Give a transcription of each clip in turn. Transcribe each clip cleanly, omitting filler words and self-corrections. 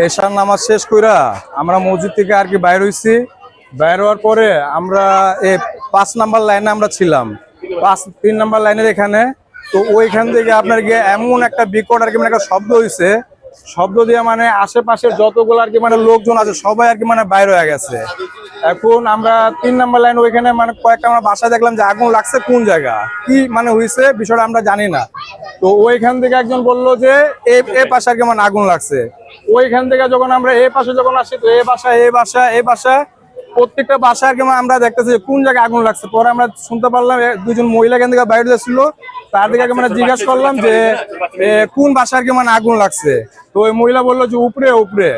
এশার নামাজ শেষ কইরা আমরা মসজিদ থেকে আর কি বাইর হইছি। বাইর হওয়ার পরে আমরা 5 নাম্বার লাইনে আমরা ছিলাম, 3 নাম্বার লাইনের এখানে। তো ওইখান থেকে আপনার গিয়ে এমন একটা বিকট আর কি মানে একটা শব্দ হয়েছে, শব্দ দিয়ে মানে আশেপাশের যতগুলো আর কি মানে লোকজন আছে সবাই আর কি মানে বাইর হয়ে গেছে। এখন আমরা 3 নাম্বার লাইন ওইখানে মানে কয়েকটা আমরা বাসায় দেখলাম যে আগুন লাগছে কোন জায়গা কি মানে হয়েছে বিষয়টা আমরা জানি না। তো ওইখান থেকে একজন বললো যে এই পাশে আর কি মানে আগুন লাগছে। ওইখান থেকে যখন আমরা এই পাশে যখন আসি তো এই বাসা প্রত্যেকটা বাসা আর কি আমরা দেখতেছি কোন জায়গায় আগুন লাগছে। পরে আমরা শুনতে পারলাম দুজন মহিলা এখান থেকে বাইরে ছিল, তার দিকে মানে জিজ্ঞাসা করলাম যে কোন বাসা আর কি মানে আগুন লাগছে। তো ওই মহিলা বললো যে উপরে।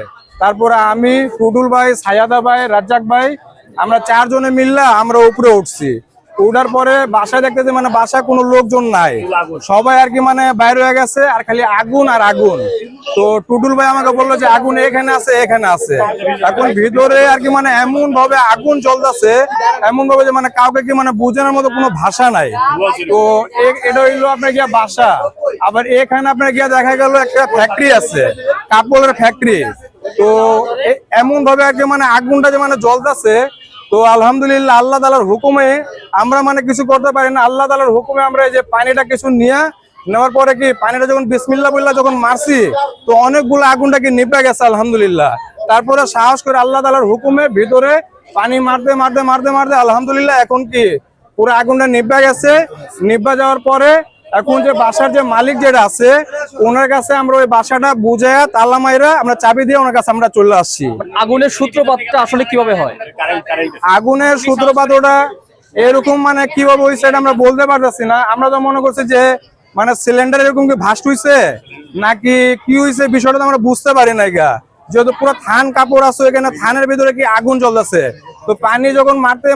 তারপরে আমি, টুডুল ভাই, সায়াদা ভাই, রাজ্জাক ভাই, আমরা 4 জনে মিললা আমরা উপরে উঠছি। উঠার পরে বাসায় দেখতেছি মানে বাসায় কোনো লোকজন নাই, সবাই আর কি মানে বাইরে হয়ে গেছে আর খালি আগুন আর আগুন। তো টুডুল ভাই আমাকে বললো যে আগুন এখানে আছে। এখন ভিতরে আর কি মানে এমন ভাবে আগুন জ্বলতেছে, এমন ভাবে যে মানে কাউকে কি মানে বোঝানোর মতো কোনো ভাষা নাই। তো এটা হইলো আপনার গিয়া বাসা। আবার এখানে আপনার গিয়া দেখা গেল একটা ফ্যাক্টরি আছে, কাপড়ের ফ্যাক্টরি। তো এমন ভাবে আর কি মানে আগুনটা যে মানে জ্বলতেছে। তো আলহামদুলিল্লাহ আল্লাহ তাআলার হুকুমে আমরা মানে কিছু করতে পারি না। আল্লাহ তাআলার হুকুমে আমরা এই যে পানিটা কিছু নেওয়ার পরে কি পানিটা যখন বিসমিল্লাহ বললা যখন মারছি তো অনেকগুলো আগুনটা কি নিভে গেছে আলহামদুলিল্লাহ। তারপরে সাহস করে আল্লাহ তাআলার হুকুমে ভিতরে পানি মারতে আলহামদুলিল্লাহ এখন কি পুরো আগুনটা নিভে গেছে। নিভে যাওয়ার পরে এখন যে বাসার যে মালিক যেটা আছে ওনার কাছে আমরা ওই বাসাটা বুঝাইয়া তালা মাইরা আমরা চাবি দিয়ে ওনার কাছে আমরা চলে আসছি। আগুনের সূত্রপাতটা আসলে কিভাবে হয়? আগুনের সূত্রপাত ওটা এরকম মানে কিভাবে হয়েছে এটা আমরা বলতে পারতেছি না। আমরা তো মনে করছি যে মানে সিলিন্ডার এরকম কি ভাস্ট হয়েছে নাকি কি হয়েছে বিষয়টা তো আমরা বুঝতে পারি না। যেহেতু পুরো থান কাপড় আছে এখানে, থানের ভিতরে কি আগুন জ্বলতেছে। তো পানি যখন মারতে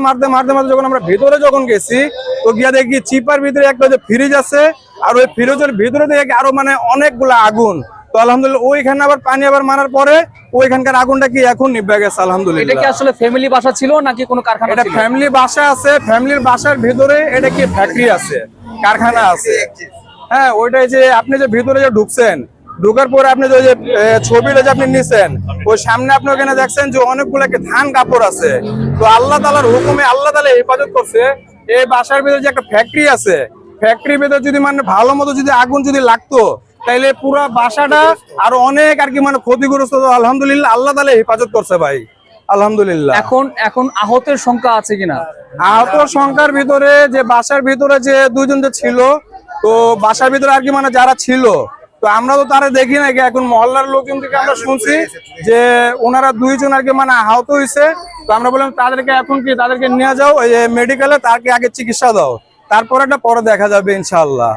যখন আমরা ভিতরে যখন গেছি তো গিয়া দেখি চিপার ভিতরে একটা যে ফ্রিজ আছে আর ওই ফ্রিজের ভিতরে দেখি আরো মানে অনেকগুলো আগুন। তো আলহামদুলিল্লাহ ওইখানে আবার পানি মারার পরে ওইখানকার আগুনটা কি এখন নিভে গেছে আলহামদুলিল্লাহ। এটা কি আসলে ফ্যামিলি বাসা ছিল নাকি কোনো কারখানা? এটা ফ্যামিলি বাসা আছে, ফ্যামিলির বাসার ভিতরে এটা কি ফ্যাক্টরি আছে, কারখানা আছে। হ্যাঁ, ওইটাই যে আপনি যে ভিতরে যে ঢুকছেন, ঢুকার পরে আপনি যে ছবিটা যে আপনি নিছেন ওই সামনে আপনি ওখানে দেখছেন যে অনেকগুলো ধান কাপড় আছে। তো আল্লাহ তাআলার হুকুমে আল্লাহ তাআলা হেফাজত করছে। এই বাসার ভিতরে যে একটা ফ্যাক্টরি আছে, ফ্যাক্টরির ভিতরে যদি মানে ভালো মতো যদি আগুন যদি লাগতো তাইলে পুরো বাসাটা আরো অনেক আর কি মানে ক্ষতিগ্রস্ত। আলহামদুলিল্লাহ আল্লাহ তাআলা হেফাজত করছে ভাই আলহামদুলিল্লাহ। এখন আহতের সংখ্যা আছে কিনা? আহত সংখ্যার ভিতরে যে বাসার ভিতরে যে 2 জন যে ছিল, তো বাসার ভিতরে আর কি মানে যারা ছিল তো আমরা তো তারা দেখি না। এখন মহল্লার লোকজন থেকে আমরা শুনছি যে ওনারা 2 জন আর কি মানে আহত হয়েছে। তো আমরা বললাম তাদেরকে এখন কি তাদেরকে নিয়ে যাও মেডিকেলে, তাকে আগে চিকিৎসা দাও, তারপর একটা পরে দেখা যাবে ইনশাআল্লাহ।